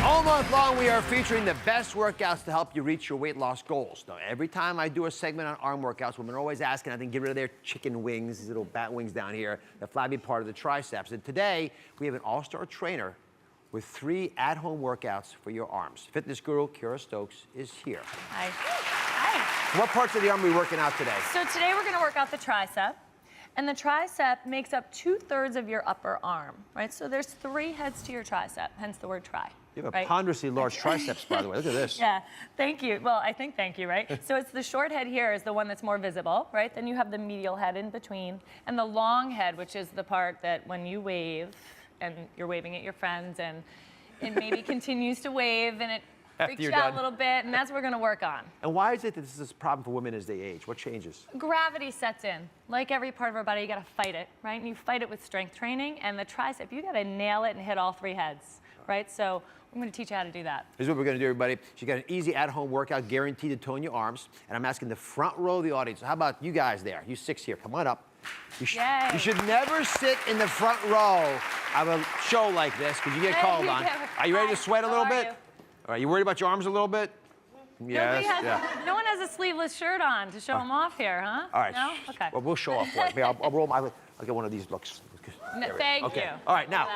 All month long, we are featuring the best workouts to help you reach your weight loss goals. Now, every time I do a segment on arm workouts, women are always asking, I think, get rid of their chicken wings, these little bat wings down here, the flabby part of the triceps. And today, we have an all-star trainer with 3 at-home workouts for your arms. Fitness guru Kira Stokes is here. Hi. Hi. What parts of the arm are we working out today? So today we're going to work out the tricep. And the tricep makes up 2/3 of your upper arm, right? So there's 3 heads to your tricep, hence the word tri. You have a ponderously large triceps, by the way. Look at this. Yeah, thank you. Well, I think thank you, right? So it's the short head here is the one that's more visible, right? Then you have the medial head in between. And the long head, which is the part that when you wave, and you're waving at your friends, and it maybe continues to wave, and it freaks you out a little bit, and that's what we're gonna work on. And why is it that this is a problem for women as they age? What changes? Gravity sets in. Like every part of our body, you gotta fight it, right? And you fight it with strength training, and the tricep, you gotta nail it and hit all 3 heads, right? So I'm gonna teach you how to do that. Here's what we're gonna do, everybody. You got an easy at-home workout guaranteed to tone your arms, and I'm asking the front row of the audience, how about you guys there? You 6 here, come on up. You should never sit in the front row of a show like this, because you get called on. Are you ready to sweat a little bit? All right, you worried about your arms a little bit? Yes. No one has a sleeveless shirt on to show them off here, huh? All right. No? Okay. Well, we'll show off for it. I'll get one of these looks. Thank you. All right, now,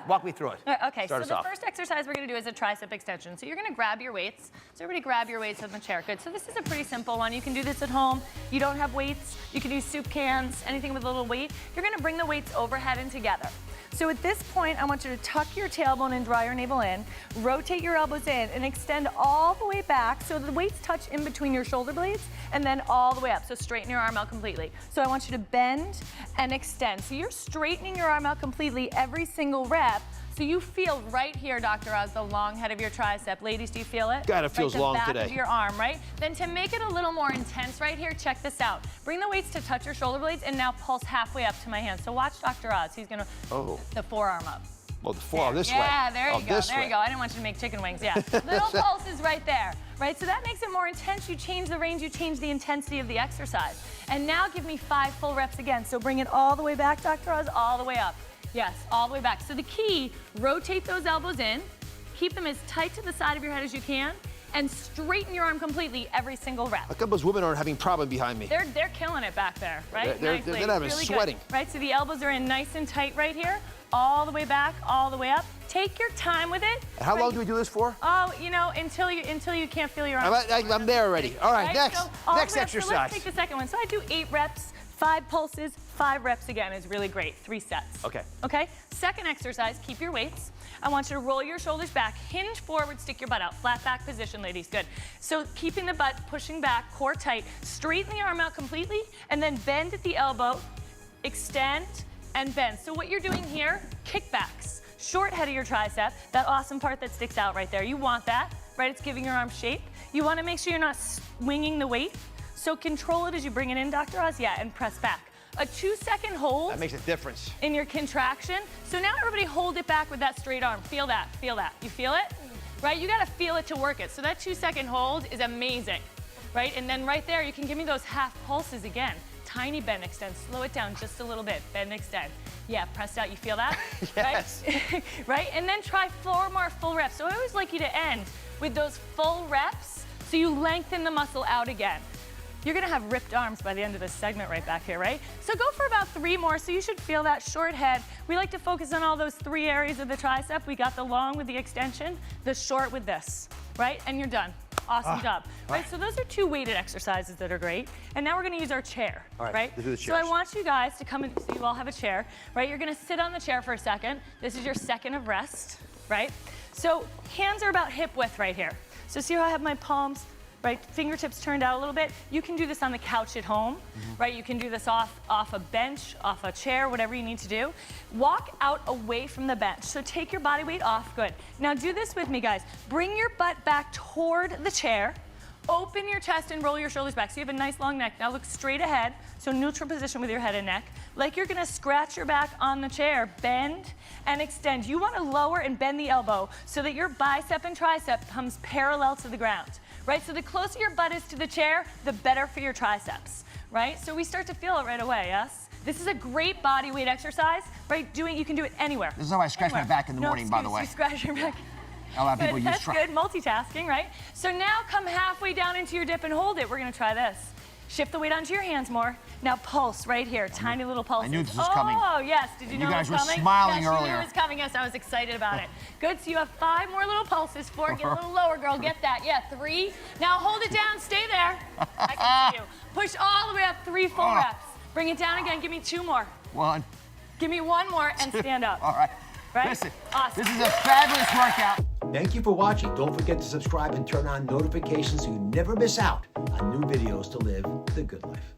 walk me through it. Okay, so the first exercise we're going to do is a tricep extension. So you're going to grab your weights. So everybody grab your weights on the chair. Good. So this is a pretty simple one. You can do this at home. You don't have weights. You can use soup cans, anything with a little weight. You're going to bring the weights overhead and together. So at this point, I want you to tuck your tailbone and draw your navel in, rotate your elbows in, and extend all the way back so the weights touch in between your shoulder blades, and then all the way up. So straighten your arm out completely. So I want you to bend and extend. So you're straightening your arm out completely every single rep. So you feel right here, Dr. Oz, the long head of your tricep. Ladies, do you feel it? God, it feels long today. The back of your arm, right? Then to make it a little more intense right here, check this out. Bring the weights to touch your shoulder blades and now pulse halfway up to my hand. So watch Dr. Oz. He's gonna, the forearm up. Well, the forearm this way. Yeah, there you go. There you go. I didn't want you to make chicken wings. Yeah. Little pulses right there. Right? So that makes it more intense. You change the range, you change the intensity of the exercise. And now give me 5 full reps again. So bring it all the way back, Dr. Oz, all the way up. Yes, all the way back. So the key, rotate those elbows in, keep them as tight to the side of your head as you can, and straighten your arm completely every single rep. How come those women aren't having problem behind me? They're killing it back there, right? They're not even sweating. Good, right, so the elbows are in nice and tight right here, all the way back, all the way up. Take your time with it. And how long do we do this for? Oh, you know, until you can't feel your arm. I'm there already. All right, next, so next exercise. So let's take the second one. So I do 8 reps, 5 pulses, 5 reps again is really great. 3 sets. Okay. Okay? Second exercise, keep your weights. I want you to roll your shoulders back, hinge forward, stick your butt out. Flat back position, ladies. Good. So keeping the butt, pushing back, core tight. Straighten the arm out completely, and then bend at the elbow, extend, and bend. So what you're doing here, kickbacks. Short head of your tricep, that awesome part that sticks out right there. You want that, right? It's giving your arm shape. You want to make sure you're not swinging the weight. So control it as you bring it in, Dr. Oz. Yeah, and press back. A 2-second hold. That makes a difference. In your contraction. So now everybody hold it back with that straight arm. Feel that, feel that. You feel it? Right? You gotta feel it to work it. So that 2-second hold is amazing, right? And then right there, you can give me those half pulses again. Tiny bend, extend, slow it down just a little bit. Bend, extend. Yeah, pressed out, you feel that? Yes. Right? Right? And then try 4 more full reps. So I always like you to end with those full reps so you lengthen the muscle out again. You're gonna have ripped arms by the end of this segment right back here, right? So go for about 3 more, so you should feel that short head. We like to focus on all those 3 areas of the tricep. We got the long with the extension, the short with this, right? And you're done. Awesome job. Right, so those are 2 weighted exercises that are great. And now we're gonna use our chair, right? Let's do the so I want you guys to come in, so you all have a chair, right? You're gonna sit on the chair for a second. This is your second of rest, right? So hands are about hip width right here. So see how I have my palms, right? Fingertips turned out a little bit. You can do this on the couch at home, right? You can do this off a bench, off a chair, whatever you need to do. Walk out away from the bench. So take your body weight off, good. Now do this with me, guys. Bring your butt back toward the chair. Open your chest and roll your shoulders back. So you have a nice long neck. Now look straight ahead. So neutral position with your head and neck. Like you're gonna scratch your back on the chair. Bend and extend. You wanna lower and bend the elbow so that your bicep and tricep comes parallel to the ground. Right, so the closer your butt is to the chair, the better for your triceps, right? So we start to feel it right away, yes? This is a great body weight exercise, right? You can do it anywhere. This is how I scratch my back in the morning, by the way. You scratch your back. A lot of people Good, use that's good, multitasking, right? So now come halfway down into your dip and hold it. We're gonna try this. Shift the weight onto your hands more. Now pulse right here, tiny little pulses. I knew this was coming. Oh, yes, did you know it was coming? You guys were smiling yes, earlier. You knew it was coming, yes, I was excited about it. Good, so you have 5 more little pulses. 4, get a little lower, girl, get that. Yeah, 3. Now hold it down, stay there. I can see you. Push all the way up, 3 full reps. Bring it down again, give me 2 more. 1. Give me 1 more and stand up. All right. Right? Listen, Awesome. this is a fabulous workout. Thank you for watching. Don't forget to subscribe and turn on notifications so you never miss out on new videos to live the good life.